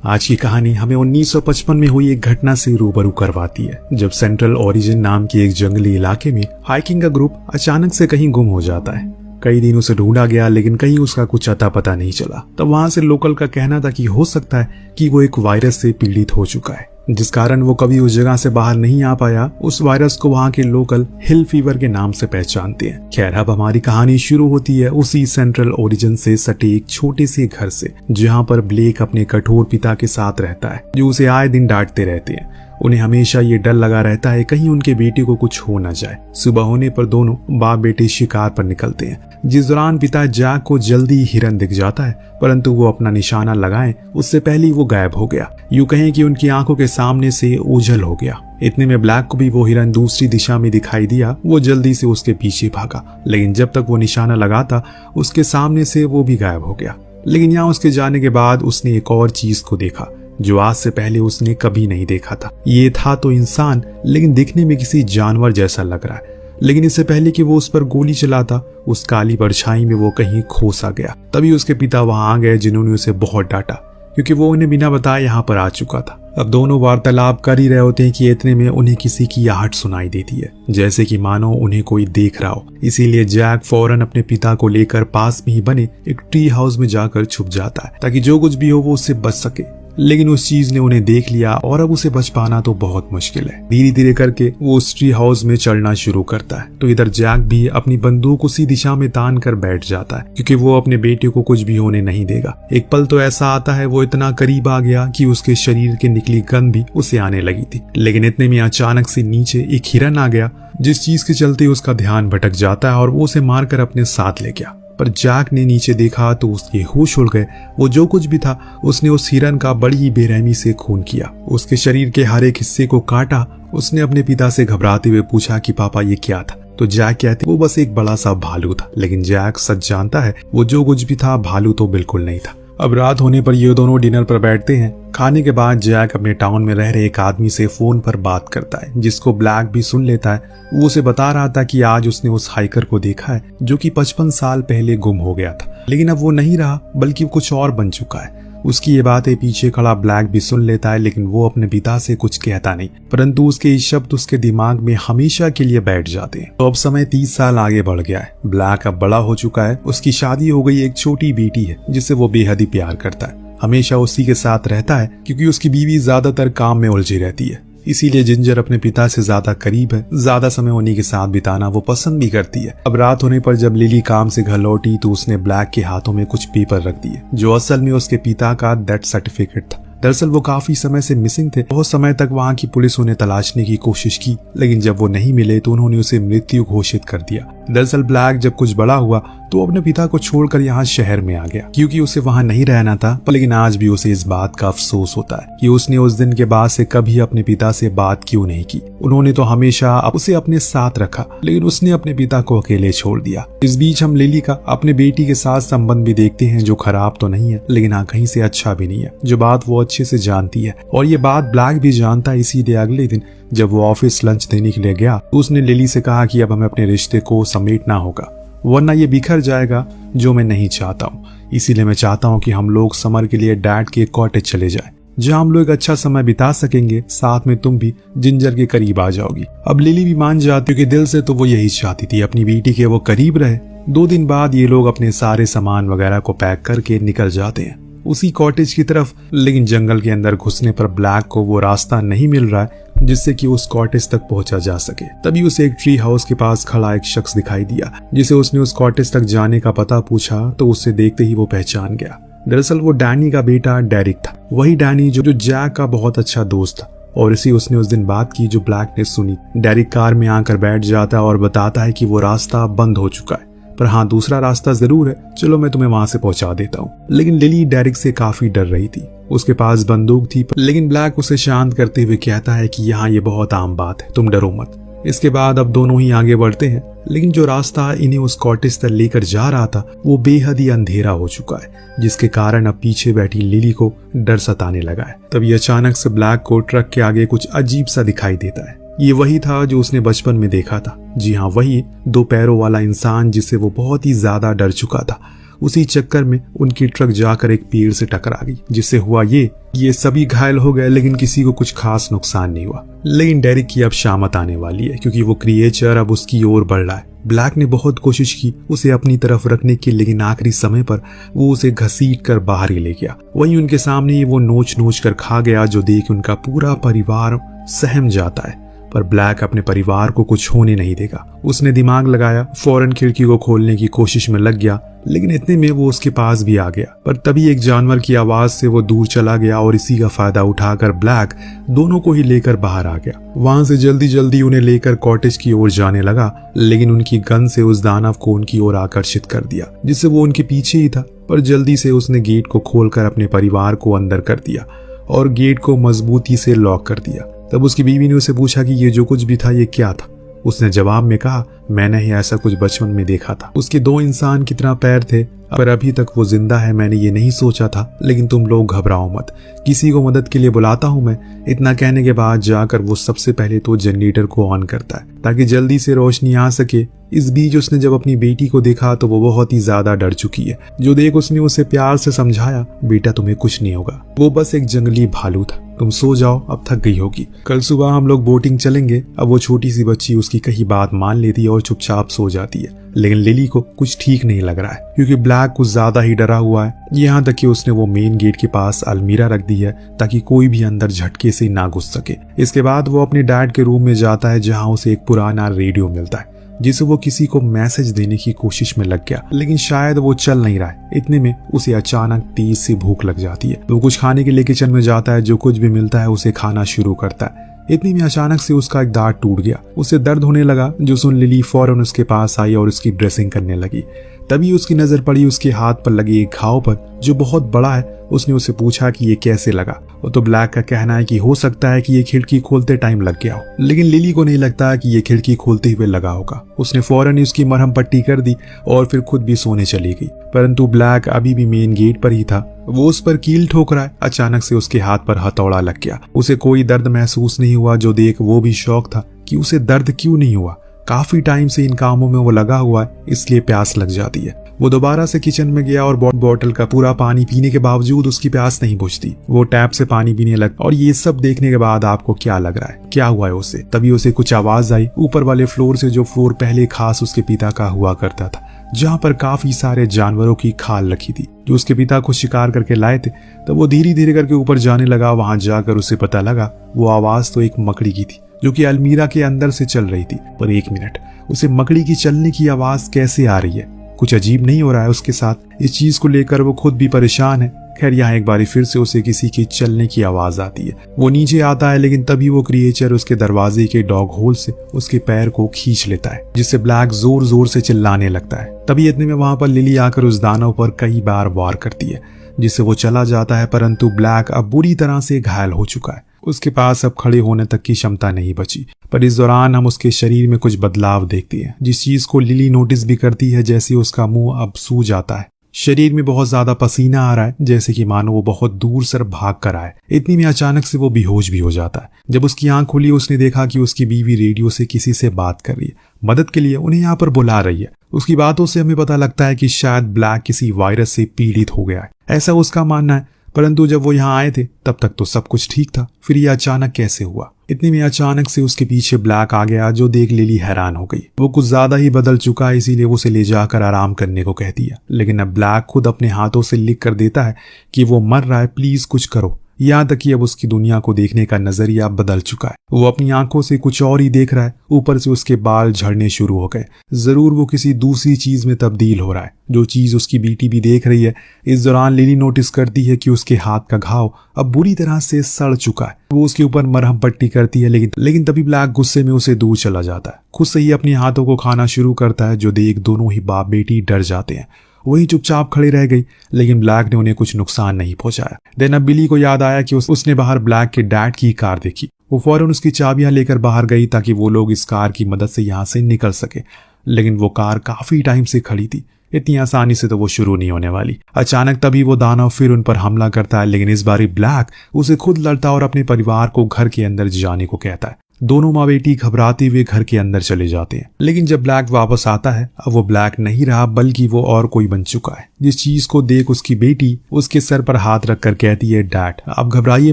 आज की कहानी हमें 1955 में हुई एक घटना से रूबरू करवाती है, जब सेंट्रल ओरिजिन नाम के एक जंगली इलाके में हाइकिंग का ग्रुप अचानक से कहीं गुम हो जाता है। कई दिन उसे ढूंढा गया, लेकिन कहीं उसका कुछ अता पता नहीं चला। तब वहां से लोकल का कहना था कि हो सकता है कि वो एक वायरस से पीड़ित हो चुका है, जिस कारण वो कभी उस जगह से बाहर नहीं आ पाया। उस वायरस को वहां के लोकल हिल फीवर के नाम से पहचानते हैं। खैर, अब हमारी कहानी शुरू होती है उसी सेंट्रल ओरिजिन से सटे एक छोटे से घर से, जहां पर ब्लेक अपने कठोर पिता के साथ रहता है, जो उसे आए दिन डांटते रहते हैं। उन्हें हमेशा ये डर लगा रहता है कहीं उनके बेटे को कुछ हो न जाए। सुबह होने पर दोनों बाप बेटे शिकार पर निकलते हैं, जिस दौरान पिता जैक को जल्दी हिरन दिख जाता है, परंतु वो अपना निशाना लगाए उससे पहले ही वो गायब हो गया। यूं कहें कि उनकी आंखों के सामने से ओझल हो गया। इतने में ब्लैक को भी वो हिरन दूसरी दिशा में दिखाई दिया। वो जल्दी से उसके पीछे भागा, लेकिन जब तक वो निशाना लगाता उसके सामने से वो भी गायब हो गया। लेकिन यहाँ उसके जाने के बाद उसने एक और चीज को देखा जो आज से पहले उसने कभी नहीं देखा था। ये था तो इंसान, लेकिन दिखने में किसी जानवर जैसा लग रहा है। लेकिन इससे पहले कि वो उस पर गोली चलाता, उस काली परछाई में वो कहीं खो सा गया। तभी उसके पिता वहां आ गए, जिन्होंने उसे बहुत डांटा क्योंकि वो उन्हें बिना बताए यहाँ पर आ चुका था। अब दोनों वार्तालाप कर ही रहे होते हैं कि इतने में उन्हें किसी की आहट सुनाई देती है, जैसे कि मानो उन्हें कोई देख रहा हो। इसीलिए जैक फौरन अपने पिता को लेकर पास में ही बने एक ट्री हाउस में जाकर छुप जाता है, ताकि जो कुछ भी हो वो उससे बच सके। लेकिन उस चीज ने उन्हें देख लिया और अब उसे बच पाना तो बहुत मुश्किल है। धीरे धीरे करके वो उस ट्री हाउस में चढ़ना शुरू करता है, तो इधर जैक भी अपनी बंदूक उसी दिशा में तान कर बैठ जाता है, क्योंकि वो अपने बेटे को कुछ भी होने नहीं देगा। एक पल तो ऐसा आता है वो इतना करीब आ गया कि उसके शरीर के निकली गंध भी उसे आने लगी थी। लेकिन इतने में अचानक से नीचे एक हिरन आ गया, जिस चीज के चलते उसका ध्यान भटक जाता है और वो उसे मारकर अपने साथ ले गया। पर जैक ने नीचे देखा तो उसके होश उड़ गए। वो जो कुछ भी था उसने उस हिरन का बड़ी बेरहमी से खून किया, उसके शरीर के हर एक हिस्से को काटा। उसने अपने पिता से घबराते हुए पूछा कि पापा ये क्या था, तो जैक कहते वो बस एक बड़ा सा भालू था। लेकिन जैक सच जानता है वो जो कुछ भी था भालू तो बिल्कुल नहीं था। अब रात होने पर ये दोनों डिनर पर बैठते हैं। खाने के बाद जैक अपने टाउन में रह रहे एक आदमी से फोन पर बात करता है, जिसको ब्लैक भी सुन लेता है। वो उसे बता रहा था कि आज उसने उस हाइकर को देखा है जो कि 55 साल पहले गुम हो गया था, लेकिन अब वो नहीं रहा बल्कि कुछ और बन चुका है। उसकी ये बातें पीछे खड़ा ब्लैक भी सुन लेता है, लेकिन वो अपने पिता से कुछ कहता नहीं, परंतु उसके ये शब्द उसके दिमाग में हमेशा के लिए बैठ जाते हैं। तो अब समय 30 साल आगे बढ़ गया है। ब्लैक अब बड़ा हो चुका है, उसकी शादी हो गई, एक छोटी बेटी है जिससे वो बेहद ही प्यार करता है। हमेशा उसी के साथ रहता है क्योंकि उसकी बीवी ज्यादातर काम में उलझी रहती है। इसीलिए जिंजर अपने पिता से ज्यादा करीब है, ज्यादा समय उन्हीं के साथ बिताना वो पसंद भी करती है। अब रात होने पर जब लिली काम से घर लौटी तो उसने ब्लैक के हाथों में कुछ पेपर रख दिए, जो असल में उसके पिता का डेथ सर्टिफिकेट था। दरअसल वो काफी समय से मिसिंग थे। बहुत समय तक वहाँ की पुलिस उन्हें तलाशने की कोशिश की, लेकिन जब वो नहीं मिले तो उन्होंने उसे मृत्यु घोषित कर दिया। दरअसल ब्लैक जब कुछ बड़ा हुआ तो अपने पिता को छोड़कर यहाँ शहर में आ गया, क्योंकि उसे वहाँ नहीं रहना था। लेकिन आज भी उसे इस बात का अफसोस होता है कि उसने उस दिन के बाद से कभी अपने पिता से बात क्यों नहीं की। उन्होंने तो हमेशा उसे अपने साथ रखा, लेकिन उसने अपने पिता को अकेले छोड़ दिया। इस बीच हम लिली का अपने बेटी के साथ संबंध भी देखते हैं, जो खराब तो नहीं है, लेकिन हाँ कहीं से अच्छा भी नहीं है, जो बात वो अच्छे से जानती है। और ये बात ब्लैक भी जानता है। इसीलिए अगले दिन जब वो ऑफिस लंच देने के लिए गया तो उसने लिली से कहा कि अब हमें अपने रिश्ते को समेटना होगा, वरना ये बिखर जाएगा, जो मैं नहीं चाहता हूँ। इसीलिए मैं चाहता हूँ कि हम लोग समर के लिए डैड के कॉटेज चले जाएं, जहाँ हम लोग एक अच्छा समय बिता सकेंगे। साथ में तुम भी जिंजर के करीब आ जाओगी। अब लिली भी मान जाती, क्योंकि दिल से तो वो यही चाहती थी, अपनी बेटी के वो करीब रहे। 2 दिन बाद ये लोग अपने सारे सामान वगैरह को पैक करके निकल जाते हैं उसी कॉटेज की तरफ। लेकिन जंगल के अंदर घुसने पर ब्लैक को वो रास्ता नहीं मिल रहा है जिससे कि उस कॉटेज तक पहुंचा जा सके। तभी उसे एक ट्री हाउस के पास खड़ा एक शख्स दिखाई दिया, जिसे उसने उस कॉटेज तक जाने का पता पूछा तो उससे देखते ही वो पहचान गया। दरअसल वो डैनी का बेटा डेरिक था, वही डैनी जो जैक का बहुत अच्छा दोस्त था। और इसी उसने उस दिन बात की जो ब्लैक ने सुनी। डेरिक कार में आकर बैठ जाता है और बताता है कि वो रास्ता बंद हो चुका है, पर हाँ दूसरा रास्ता जरूर है, चलो मैं तुम्हें वहां से पहुंचा देता हूँ। लेकिन लिली डेरिक से काफी डर रही थी। उसके पास बंदूक थी, लेकिन ब्लैक उसे शांत करते हुए कहता है कि यहाँ ये बहुत आम बात है, तुम डरो मत। इसके बाद अब दोनों ही आगे बढ़ते हैं, लेकिन जो रास्ता इन्हें उस कॉटेज तक लेकर जा रहा था वो बेहद ही अंधेरा हो चुका है, जिसके कारण अब पीछे बैठी लिली को डर सताने लगा है। तभी अचानक से ब्लैक को ट्रक के आगे कुछ अजीब सा दिखाई देता है। ये वही था जो उसने बचपन में देखा था। जी हाँ, वही 2 पैरों वाला इंसान जिससे वो बहुत ही ज्यादा डर चुका था। उसी चक्कर में उनकी ट्रक जाकर एक पेड़ से टकरा गई, जिससे हुआ ये सभी घायल हो गए लेकिन किसी को कुछ खास नुकसान नहीं हुआ। लेकिन डेरिक की अब शामत आने वाली है क्योंकि वो क्रिएचर अब उसकी ओर बढ़ रहा है। ब्लैक ने बहुत कोशिश की उसे अपनी तरफ रखने की, लेकिन आखिरी समय पर वो उसे घसीट कर बाहर ही ले गया। वहीं उनके सामने ही वो नोच कर खा गया, जो देख उनका पूरा परिवार सहम जाता है। पर ब्लैक अपने परिवार को कुछ होने नहीं देगा। उसने दिमाग लगाया, फौरन खिड़की को खोलने की कोशिश में लग गया, लेकिन इतने में वो उसके पास भी आ गया। पर तभी एक जानवर की आवाज से वो दूर चला गया और इसी का फायदा उठाकर ब्लैक दोनों को ही लेकर बाहर आ गया। वहां से जल्दी उन्हें लेकर कॉटेज की ओर जाने लगा, लेकिन उनकी गन से उस दानव को उनकी ओर आकर्षित कर दिया, जिससे वो उनके पीछे ही था। पर जल्दी से उसने गेट को खोलकर अपने परिवार को अंदर कर दिया और गेट को मजबूती से लॉक कर दिया। तब उसकी बीवी ने उसे पूछा कि ये जो कुछ भी था ये क्या था। उसने जवाब में कहा, मैंने ही ऐसा कुछ बचपन में देखा था। उसके 2 इंसान की तरह पैर थे, पर अभी तक वो जिंदा है। मैंने ये नहीं सोचा था, लेकिन तुम लोग घबराओ मत, किसी को मदद के लिए बुलाता हूँ मैं। इतना कहने के बाद जाकर वो सबसे पहले तो जनरेटर को ऑन करता है ताकि जल्दी से रोशनी आ सके। इस बीच उसने जब अपनी बेटी को देखा तो वो बहुत ही ज्यादा डर चुकी है। जो देख उसने उसे प्यार से समझाया, बेटा तुम्हें कुछ नहीं होगा, वो बस एक जंगली भालू था, तुम सो जाओ, अब थक गई होगी, कल सुबह हम लोग बोटिंग चलेंगे। अब वो छोटी सी बच्ची उसकी कही बात मान लेती है और चुपचाप सो जाती है। लेकिन लिली को कुछ ठीक नहीं लग रहा है क्योंकि ब्लैक कुछ ज्यादा ही डरा हुआ है। यहाँ तक कि उसने वो मेन गेट के पास अलमीरा रख दी है ताकि कोई भी अंदर झटके से ना घुस सके। इसके बाद वो अपने डैड के रूम में जाता है जहाँ उसे एक पुराना रेडियो मिलता है, जिसे वो किसी को मैसेज देने की कोशिश में लग गया, लेकिन शायद वो चल नहीं रहा है। इतने में उसे अचानक तेज सी भूख लग जाती है। वो कुछ खाने के लिए किचन में जाता है, जो कुछ भी मिलता है उसे खाना शुरू करता है। इतने में अचानक से उसका एक दांत टूट गया, उसे दर्द होने लगा। जो सुन लिली फौरन उसके पास आई और उसकी ड्रेसिंग करने लगी। तभी उसकी नजर पड़ी उसके हाथ पर लगे एक घाव पर जो बहुत बड़ा है। उसने उसे पूछा कि ये कैसे लगा। वो तो ब्लैक का कहना है कि हो सकता है कि ये खिड़की खोलते टाइम लग गया हो, लेकिन लिली को नहीं लगता कि ये खिड़की खोलते हुए लगा होगा। उसने फौरन ही उसकी मरहम पट्टी कर दी और फिर खुद भी सोने चली गई। परंतु ब्लैक अभी भी मेन गेट पर ही था। वो उस पर कील ठोक रहा है। अचानक से उसके हाथ पर हथौड़ा लग गया। उसे कोई दर्द महसूस नहीं हुआ, जो देख वो भी शौक था कि उसे दर्द क्यों नहीं हुआ। काफी टाइम से इन कामों में वो लगा हुआ है, इसलिए प्यास लग जाती है। वो दोबारा से किचन में गया और बोतल का पूरा पानी पीने के बावजूद उसकी प्यास नहीं बुझती। वो टैप से पानी पीने लगा। और ये सब देखने के बाद आपको क्या लग रहा है, क्या हुआ है उसे? तभी उसे कुछ आवाज आई ऊपर वाले फ्लोर से, जो फ्लोर पहले खास उसके पिता का हुआ करता था, जहाँ पर काफी सारे जानवरों की खाल रखी थी जो उसके पिता को शिकार करके लाए थे। तब वो धीरे धीरे करके ऊपर जाने लगा। वहां जाकर उसे पता लगा वो आवाज तो एक मकड़ी की थी जो कि अलमीरा के अंदर से चल रही थी। पर एक मिनट, उसे मकड़ी की चलने की आवाज कैसे आ रही है? कुछ अजीब नहीं हो रहा है उसके साथ। इस चीज को लेकर वो खुद भी परेशान है। खैर यहाँ एक बारी फिर से उसे किसी की चलने की आवाज आती है। वो नीचे आता है, लेकिन तभी वो क्रिएचर उसके दरवाजे के डॉग होल से उसके पैर को खींच लेता है, जिससे ब्लैक जोर जोर से चिल्लाने लगता है। तभी इतने में वहां पर लिली आकर उस दानव पर कई बार वार करती है, जिससे वो चला जाता है। परंतु ब्लैक अब बुरी तरह से घायल हो चुका है। उसके पास अब खड़े होने तक की क्षमता नहीं बची। पर इस दौरान हम उसके शरीर में कुछ बदलाव देखते हैं, जिस चीज को लिली नोटिस भी करती है। जैसे उसका मुंह अब सूज जाता है, शरीर में बहुत ज्यादा पसीना आ रहा है, जैसे कि मानो वो बहुत दूर से भाग कर आए। इतनी में अचानक से वो बेहोश भी हो जाता है। जब उसकी आंख खुली, उसने देखा कि उसकी बीवी रेडियो से किसी से बात कर रही है, मदद के लिए उन्हें यहाँ पर बुला रही है। उसकी बातों से हमें पता लगता है कि शायद ब्लैक किसी वायरस से पीड़ित हो गया है, ऐसा उसका मानना है। परंतु जब वो यहाँ आए थे तब तक तो सब कुछ ठीक था, फिर ये अचानक कैसे हुआ? इतने में अचानक से उसके पीछे ब्लैक आ गया, जो देख लिली हैरान हो गई। वो कुछ ज्यादा ही बदल चुका है, इसीलिए वो उसे ले जाकर आराम करने को कहती है। लेकिन अब ब्लैक खुद अपने हाथों से लिख कर देता है कि वो मर रहा है, प्लीज कुछ करो। यहाँ तक कि अब उसकी दुनिया को देखने का नजरिया बदल चुका है। वो अपनी आंखों से कुछ और ही देख रहा है। ऊपर से उसके बाल झड़ने शुरू हो गए। जरूर वो किसी दूसरी चीज में तब्दील हो रहा है, जो चीज उसकी बेटी भी देख रही है। इस दौरान लिली नोटिस करती है कि उसके हाथ का घाव अब बुरी तरह से सड़ चुका है। वो उसके ऊपर मरहम पट्टी करती है, लेकिन तभी ब्लैक गुस्से में उसे दूर चला जाता है। खुद से ही अपने हाथों को खाना शुरू करता है, जो देख दोनों ही बाप बेटी डर जाते हैं। वही चुपचाप खड़ी रह गई, लेकिन ब्लैक ने उन्हें कुछ नुकसान नहीं पहुंचाया। देन अब बिली को याद आया कि उसने बाहर ब्लैक के डैड की कार देखी। वो फौरन उसकी चाबियां लेकर बाहर गई ताकि वो लोग इस कार की मदद से यहाँ से निकल सके। लेकिन वो कार काफी टाइम से खड़ी थी, इतनी आसानी से तो वो शुरू नहीं होने वाली। अचानक तभी वो दानव फिर उन पर हमला करता है, लेकिन इस बारी ब्लैक उसे खुद लड़ता और अपने परिवार को घर के अंदर जाने को कहता है। दोनों माँ बेटी घबराते हुए घर के अंदर चले जाते हैं। लेकिन जब ब्लैक वापस आता है, अब वो ब्लैक नहीं रहा बल्कि वो और कोई बन चुका है, जिस चीज को देख उसकी बेटी उसके सर पर हाथ रखकर कहती है, डैड आप घबराइए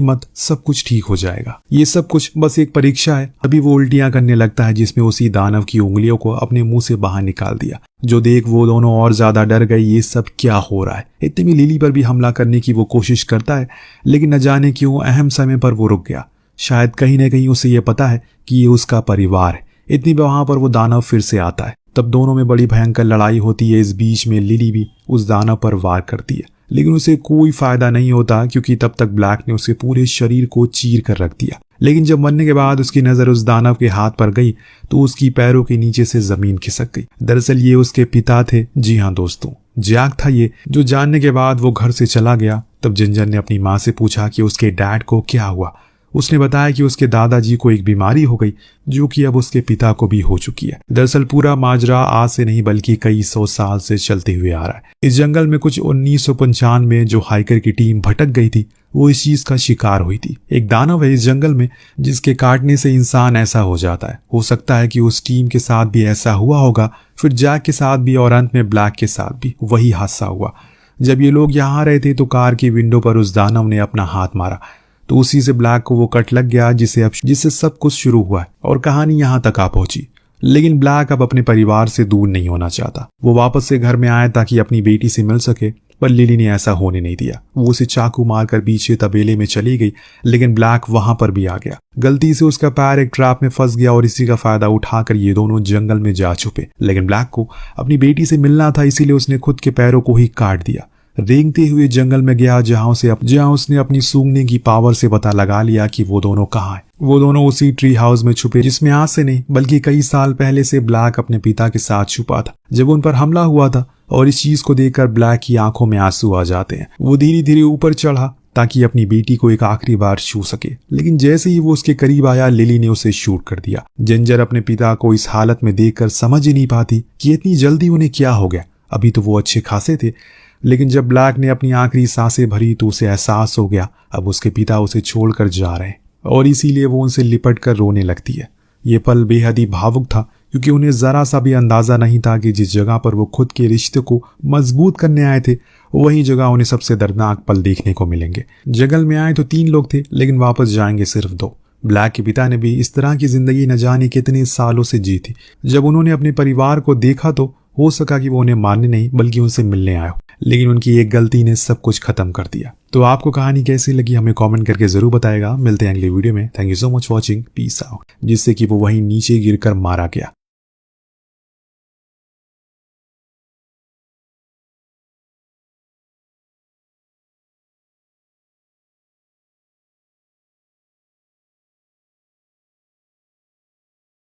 मत, सब कुछ ठीक हो जाएगा, ये सब कुछ बस एक परीक्षा है। अभी वो उल्टियां करने लगता है जिसमें उसी दानव की उंगलियों को अपने मुंह से बाहर निकाल दिया। जो देख वो दोनों और ज्यादा डर गए, ये सब क्या हो रहा है। इतने में लिली पर भी हमला करने की वो कोशिश करता है, लेकिन न जाने क्यों अहम समय पर वो रुक गया। शायद कहीं न कहीं उसे ये पता है कि ये उसका परिवार है। इतनी वहां पर वो दानव फिर से आता है। तब दोनों में बड़ी भयंकर लड़ाई होती है। इस बीच में लिली भी उस दानव पर वार करती है, लेकिन उसे कोई फायदा नहीं होता क्योंकि तब तक ब्लैक ने उसे पूरे शरीर को चीर कर रख दिया। लेकिन जब मरने के बाद उसकी नजर उस दानव के हाथ पर गई तो उसकी पैरों के नीचे से जमीन खिसक गई। दरअसल ये उसके पिता थे। जी हाँ दोस्तों, जैक था ये, जो जानने के बाद वो घर से चला गया। तब जिंजर ने अपनी माँ से पूछा कि उसके डैड को क्या हुआ। उसने बताया कि उसके दादाजी को एक बीमारी हो गई जो कि अब उसके पिता को भी हो चुकी है। दरअसल पूरा माजरा आज से नहीं बल्कि कई 100 साल से चलते हुए आ रहा है। इस जंगल में कुछ 1995 में जो हाइकर की टीम भटक गई थी वो इस चीज का शिकार हुई थी। एक दानव है इस जंगल में जिसके काटने से इंसान ऐसा हो जाता है। हो सकता है कि उस टीम के साथ भी ऐसा हुआ होगा, फिर जैक के साथ भी और अंत में ब्लैक के साथ भी वही हादसा हुआ। जब ये लोग यहाँ रहे थे तो कार की विंडो पर उस दानव ने अपना हाथ मारा तो उसी से ब्लैक को वो कट लग गया जिससे सब कुछ शुरू हुआ है और कहानी यहाँ तक आ पहुंची। लेकिन ब्लैक अब अपने परिवार से दूर नहीं होना चाहता। वो वापस से घर में आया ताकि अपनी बेटी से मिल सके, पर लिली ने ऐसा होने नहीं दिया। वो उसे चाकू मारकर पीछे तबेले में चली गई, लेकिन ब्लैक वहां पर भी आ गया। गलती से उसका पैर एक ट्रैप में फंस गया और इसी का फायदा उठाकर ये दोनों जंगल में जा छुपे। लेकिन ब्लैक को अपनी बेटी से मिलना था, इसीलिए उसने खुद के पैरों को ही काट दिया। रेंगते हुए जंगल में गया जहां उसने अपनी सूंघने की पावर से पता लगा लिया कि वो दोनों कहाँ हैं। वो दोनों उसी ट्री हाउस में छुपे जिसमें आज से नहीं बल्कि कई साल पहले से ब्लैक अपने पिता के साथ छुपा था जब उन पर हमला हुआ था। और इस चीज को देखकर ब्लैक की आंखों में आंसू आ जाते हैं। वो धीरे धीरे ऊपर चढ़ा ताकि अपनी बेटी को एक आखिरी बार छू सके, लेकिन जैसे ही वो उसके करीब आया लिली ने उसे शूट कर दिया। जिंजर अपने पिता को इस हालत में देखकर समझ ही नहीं पाती कि इतनी जल्दी उन्हें क्या हो गया। अभी तो वो अच्छे खासे थे, लेकिन जब ब्लैक ने अपनी आखिरी सांसें भरी तो उसे एहसास हो गया अब उसके पिता उसे छोड़कर जा रहे हैं और इसीलिए वो उनसे लिपट कर रोने लगती है। ये पल बेहद ही भावुक था क्योंकि उन्हें जरा सा भी अंदाजा नहीं था कि जिस जगह पर वो खुद के रिश्ते को मजबूत करने आए थे वही जगह उन्हें सबसे दर्दनाक पल देखने को मिलेंगे। जंगल में आए तो 3 लोग थे, लेकिन वापस जाएंगे सिर्फ 2। ब्लैक के पिता ने भी इस तरह की जिंदगी न जाने कितने सालों से जी थी। जब उन्होंने अपने परिवार को देखा तो हो सका कि वो उन्हें मारने नहीं बल्कि उनसे मिलने आए हो, लेकिन उनकी एक गलती ने सब कुछ खत्म कर दिया। तो आपको कहानी कैसी लगी हमें कमेंट करके जरूर बताएगा। मिलते हैं अगले वीडियो में। Thank you so much watching, peace out. जिससे कि वो वहीं नीचे गिरकर मारा गया।